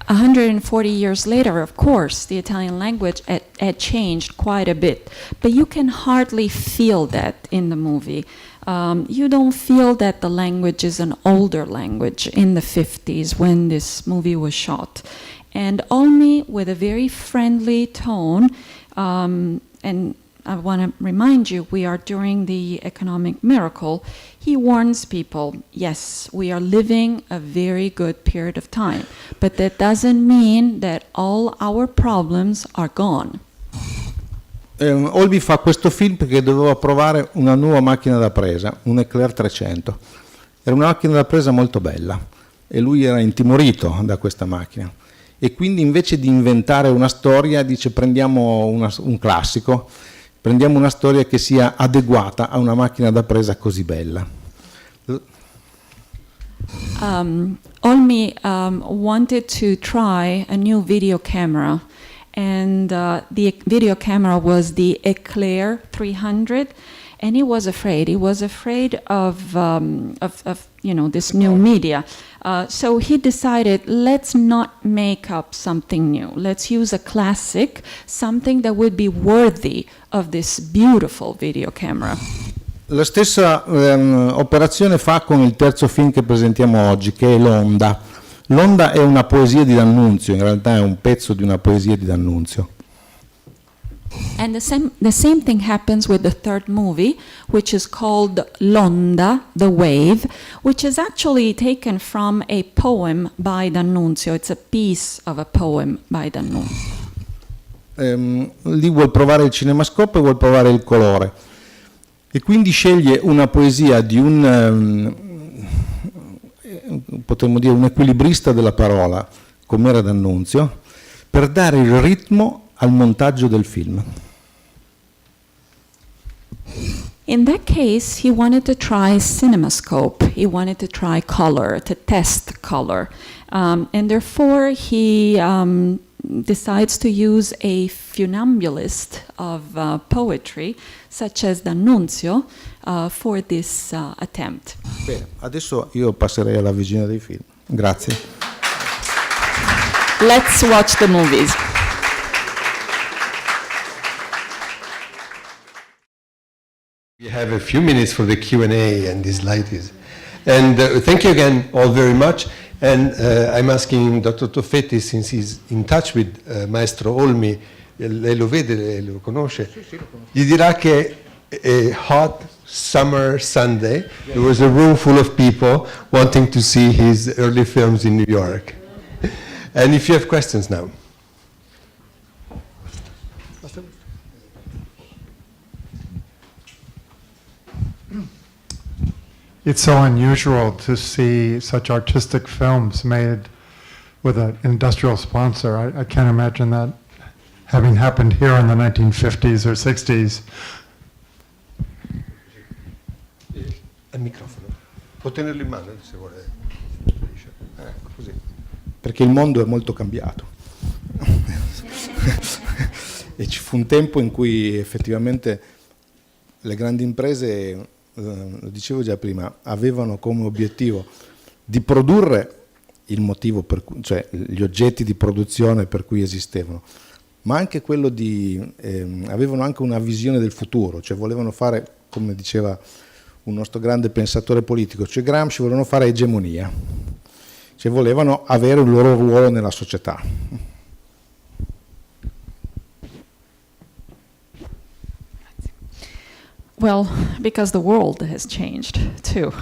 140 years later, of course, the Italian language had changed quite a bit, but you can hardly feel that in the movie. You don't feel that the language is an older language in the 50s when this movie was shot. And Olmi, with a very friendly tone, and I want to remind you, we are during the economic miracle. He warns people, yes, we are living a very good period of time, but that doesn't mean that all our problems are gone. Olmi fa questo film perché doveva provare una nuova macchina da presa, un Eclair 300. Era una macchina da presa molto bella e lui era intimorito da questa macchina. E quindi invece di inventare una storia dice prendiamo un classico, prendiamo una storia che sia adeguata a una macchina da presa così bella. Olmi wanted to try a new video camera, and the video camera was the Eclair 300, and he was afraid. He was afraid of this new media. So he decided, let's not make up something new. Let's use a classic, something that would be worthy of this beautiful video camera. La stessa operazione fa con il terzo film che presentiamo oggi, che è L'Onda. L'Onda è una poesia di D'Annunzio, in realtà è un pezzo di una poesia di D'Annunzio. And the same thing happens with the third movie, which is called L'Onda, the Wave, which is actually taken from a poem by D'Annunzio. It's a piece of a poem by D'Annunzio. Lì vuol provare il cinemascope e vuol provare il colore. E quindi sceglie una poesia di potremmo dire un equilibrista della parola, come era D'Annunzio, per dare il ritmo al montaggio del film. In that case, he wanted to try cinemascope. He wanted to try color, to test color. And therefore, he decides to use a funambulist of poetry, such as D'Annunzio, for this attempt. Bene, adesso io passerei alla visione dei film. Grazie. Let's watch the movies. We have a few minutes for the Q&A and these ladies. And thank you again all very much. And I'm asking Dr. Toffetti, since he's in touch with Maestro Olmi, lei lo vede, lei lo conosce, sì, lo conosco. Gli dirà che a hot summer Sunday, there was a room full of people wanting to see his early films in New York. And if you have questions now. It's so unusual to see such artistic films made with an industrial sponsor. I can't imagine that having happened here in the 1950s or 60s. Al microfono. Può tenerlo in mano se vuole. Ecco, così. Perché il mondo è molto cambiato. E ci fu un tempo in cui effettivamente le grandi imprese, lo dicevo già prima, avevano come obiettivo di produrre il motivo per cui, cioè gli oggetti di produzione per cui esistevano, ma anche quello avevano anche una visione del futuro, cioè volevano fare, come diceva un nostro grande pensatore politico, cioè Gramsci, volevano fare egemonia, cioè volevano avere il loro ruolo nella società. Well, because the world has changed too.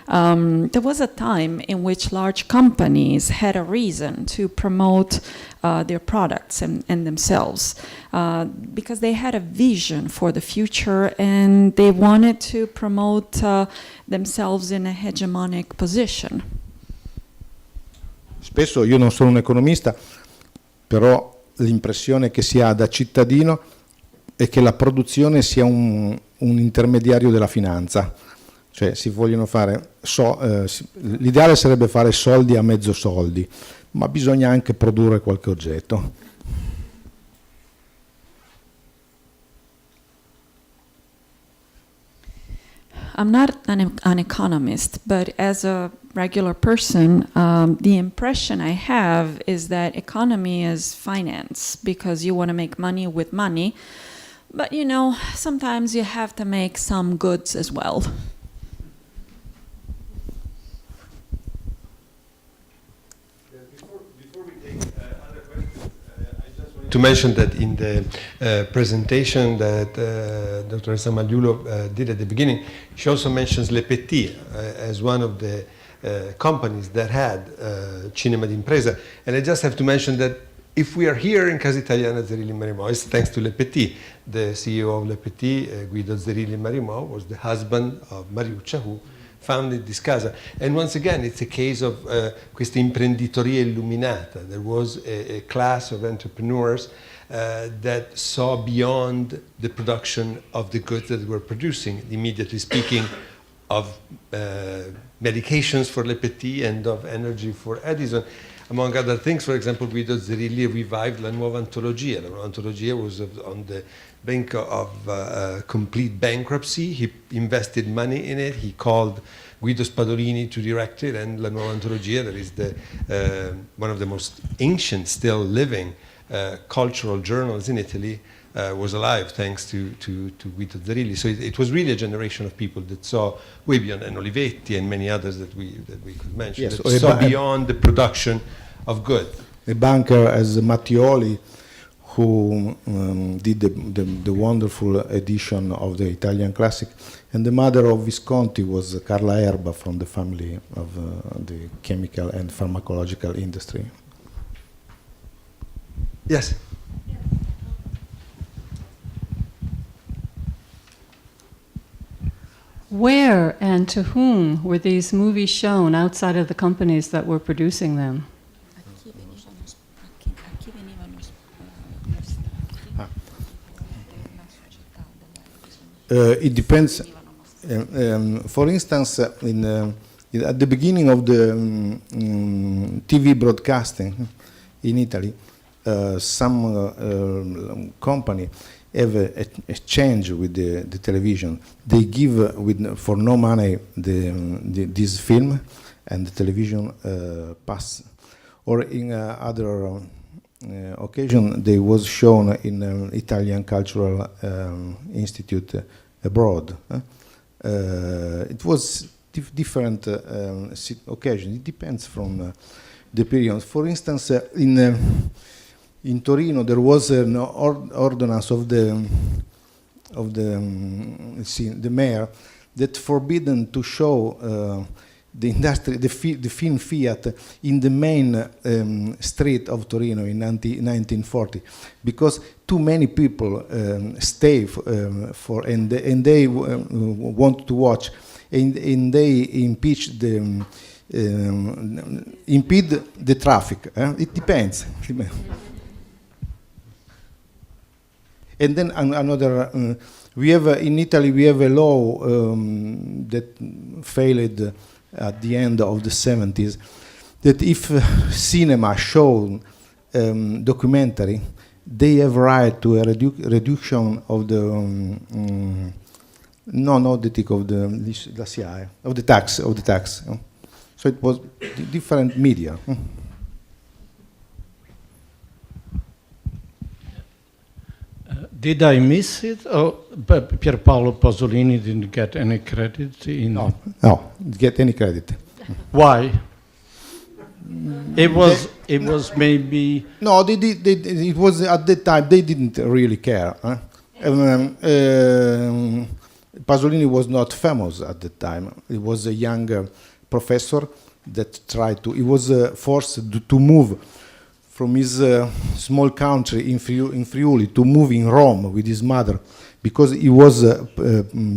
There was a time in which large companies had a reason to promote their products and themselves because they had a vision for the future and they wanted to promote themselves in a hegemonic position. Spesso, io non sono un economista, però l'impressione che si ha da cittadino è che la produzione sia un intermediario della finanza, cioè si vogliono fare l'ideale sarebbe fare soldi a mezzo soldi, ma bisogna anche produrre qualche oggetto. I'm not an economist, but as a regular person, the impression I have is that economy is finance, because you want to make money with money. But, you know, sometimes you have to make some goods as well. To mention that in the presentation that Dr. Magliulo did at the beginning, she also mentions Le Petit as one of the companies that had Cinema d'Impresa. And I just have to mention that if we are here in Casa Italiana Zerilli-Marimò, it's thanks to Le Petit. The CEO of Le Petit, Guido Zerilli-Marimò, was the husband of Mariuccia, who founded this casa. And once again, it's a case of questa imprenditoria illuminata. There was a class of entrepreneurs that saw beyond the production of the goods that they were producing, immediately speaking of medications for Le Petit and of energy for Edison. Among other things, for example, Guido Zerilli revived La Nuova Antologia. La Nuova Antologia was on the brink of complete bankruptcy. He invested money in it. He called Guido Spadolini to direct it, and La Nuova Antologia, that is one of the most ancient, still living cultural journals in Italy, was alive thanks to Guido Zerilli. So it was really a generation of people that saw way beyond, and Olivetti and many others that we could mention, Yes, that saw beyond the production of goods. A banker as Mattioli, who did the wonderful edition of the Italian classic, and the mother of Visconti was Carla Erba, from the family of the chemical and pharmacological industry. Yes. Where and to whom were these movies shown outside of the companies that were producing them? It depends. For instance, at the beginning of the TV broadcasting in Italy, some company have a exchange with the television. They give for no money this film, and the television pass. Or in other occasion, they was shown in Italian Cultural Institute abroad. It was different occasion. It depends from the period. For instance, in Torino, there was an ordinance of the mayor that forbidden to show the film Fiat in the main street of Torino in 1940, because too many people stay and they want to watch, and they impede the traffic. It depends. And then another, we have in Italy, we have a law that failed at the end of the 70s, that if cinema show documentary, they have right to a reduction of the of the tax. So it was different media. Did I miss it, or Pierpaolo Pasolini didn't get any credit? No, didn't get any credit. Why? It was maybe... No, it was at the time, they didn't really care. Pasolini was not famous at the time. He was a young professor that tried to, he was forced to move from his small country in Friuli to move in Rome with his mother, because he was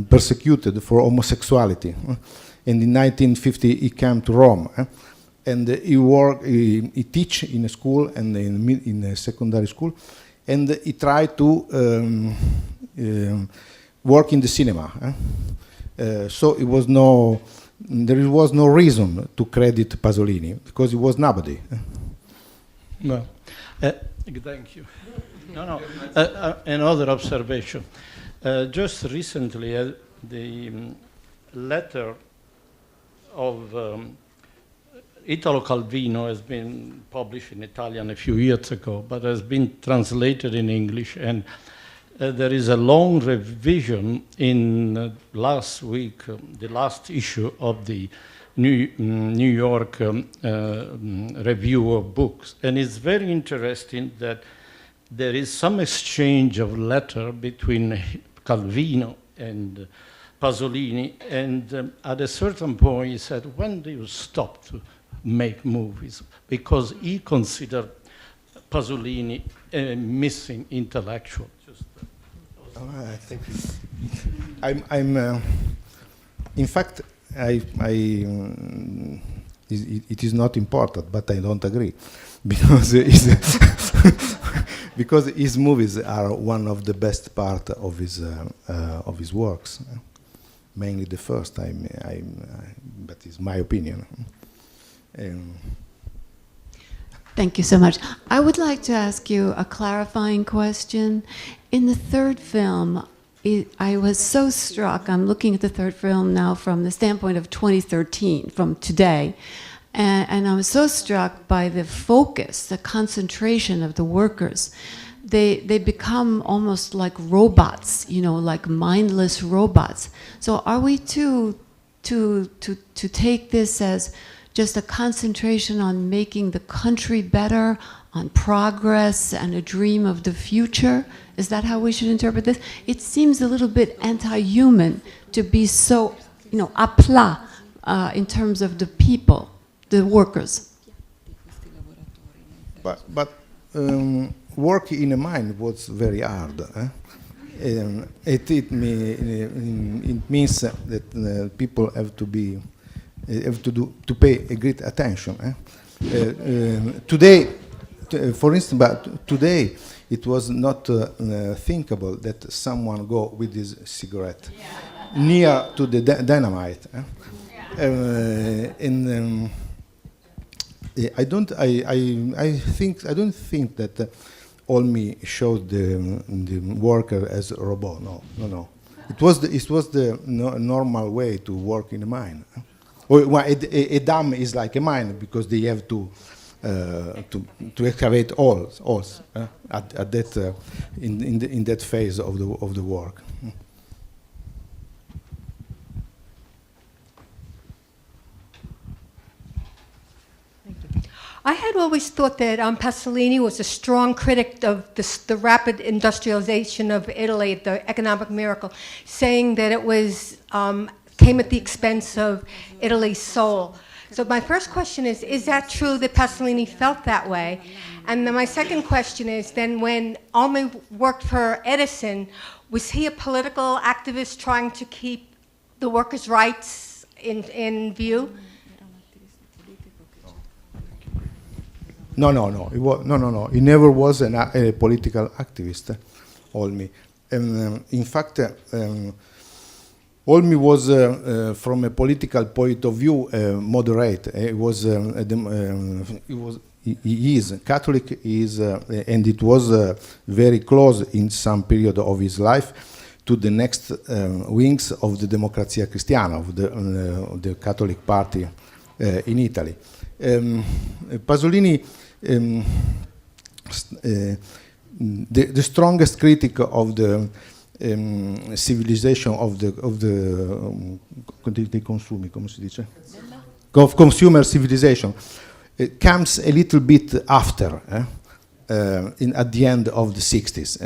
persecuted for homosexuality. And in 1950 he came to Rome, and he teach in a school and in a secondary school, and he tried to work in the cinema. So there was no reason to credit Pasolini, because he was nobody. No, thank you. No. Another observation. Just recently, the letter of Italo Calvino has been published in Italian a few years ago, but has been translated in English, and there is a long revision in last week, the last issue of the New York Review of Books. And it's very interesting that there is some exchange of letter between Calvino and Pasolini, and at a certain point he said, when do you stop to make movies? Because he considered Pasolini a missing intellectual. Thank you. In fact, it is not important, but I don't agree, because because his movies are one of the best part of his works, mainly the first. But it's my opinion. Thank you so much. I would like to ask you a clarifying question. In the third film, I was so struck, I'm looking at the third film now from the standpoint of 2013, from today, and I was so struck by the focus, the concentration of the workers. They become almost like robots, you know, like mindless robots. So are we to take this as just a concentration on making the country better, on progress and a dream of the future? Is that how we should interpret this? It seems a little bit anti-human to be so, you know, à plat in terms of the people, the workers. But work in a mine was very hard. It means that people have to be to pay a great attention. Today, for instance, but today it was not thinkable that someone go with his cigarette near to the dynamite. And I don't think that Olmi showed the worker as a robot. No. It was the normal way to work in a mine. A dam is like a mine because they have to excavate holes at that in that phase of the work. I had always thought that Pasolini was a strong critic of the rapid industrialization of Italy, the economic miracle, saying that it was came at the expense of Italy's soul. So my first question is that true that Pasolini felt that way? And then my second question is, then when Olmi worked for Edison, was he a political activist trying to keep the workers' rights in view? No. He never was a political activist, Olmi. In fact, Olmi was, from a political point of view, moderate. He is Catholic, and it was very close in some period of his life to the next wings of the Democrazia Cristiana, of the Catholic Party in Italy. Pasolini, the strongest critic of the civilization of consumer civilization comes a little bit after, at the end of the 60s.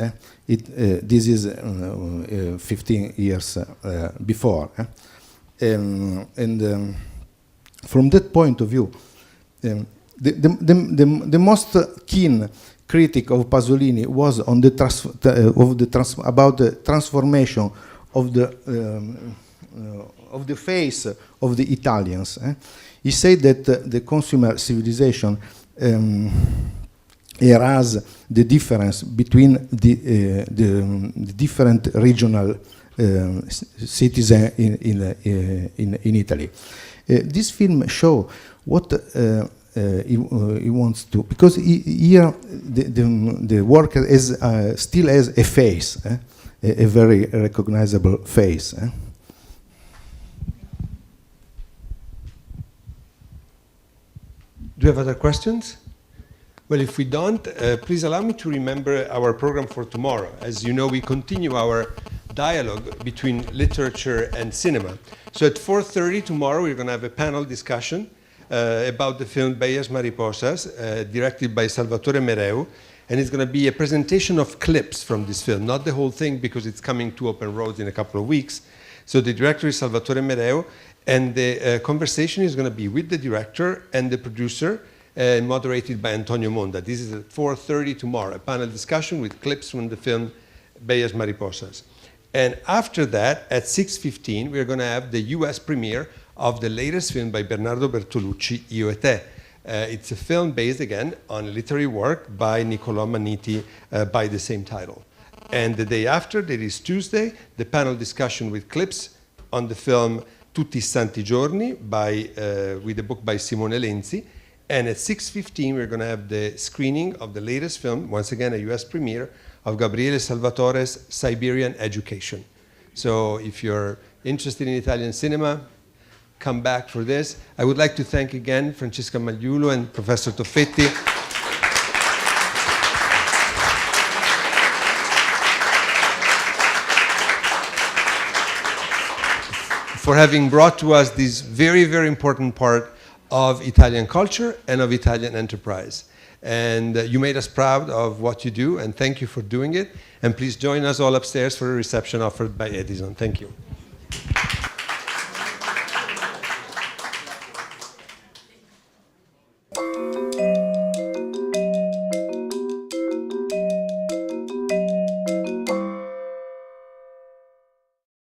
This is 15 years before. And from that point of view, the most keen critic of Pasolini was on about the transformation of the face of the Italians. He said that the consumer civilization erases the difference between the different regional cities in Italy. This film shows what he wants to, because here the worker still has a face, a very recognizable face. Do you have other questions? Well, if we don't, please allow me to remember our program for tomorrow. As you know, we continue our dialogue between literature and cinema. So at 4:30 tomorrow, we're going to have a panel discussion about the film Bellas Mariposas, directed by Salvatore Mereu. And it's going to be a presentation of clips from this film, not the whole thing, because it's coming to Open Roads in a couple of weeks. So the director is Salvatore Mereu, and the conversation is going to be with the director and the producer, moderated by Antonio Monda. This is at 4:30 tomorrow, a panel discussion with clips from the film Bellas Mariposas. And after that, at 6:15, we're going to have the US premiere of the latest film by Bernardo Bertolucci, Io e te. It's a film based, again, on a literary work by Niccolò Manniti by the same title. And the day after, that is Tuesday, the panel discussion with clips on the film Tutti i Santi Giorni with a book by Simone Lenzi. And at 6:15, we're going to have the screening of the latest film, once again, a US premiere, of Gabriele Salvatore's Siberian Education. So if you're interested in Italian cinema, come back for this. I would like to thank again Francesca Magliulo and Professor Toffetti for having brought to us this very, very important part of Italian culture and of Italian enterprise. And you made us proud of what you do, and thank you for doing it. And please join us all upstairs for a reception offered by Edison. Thank you.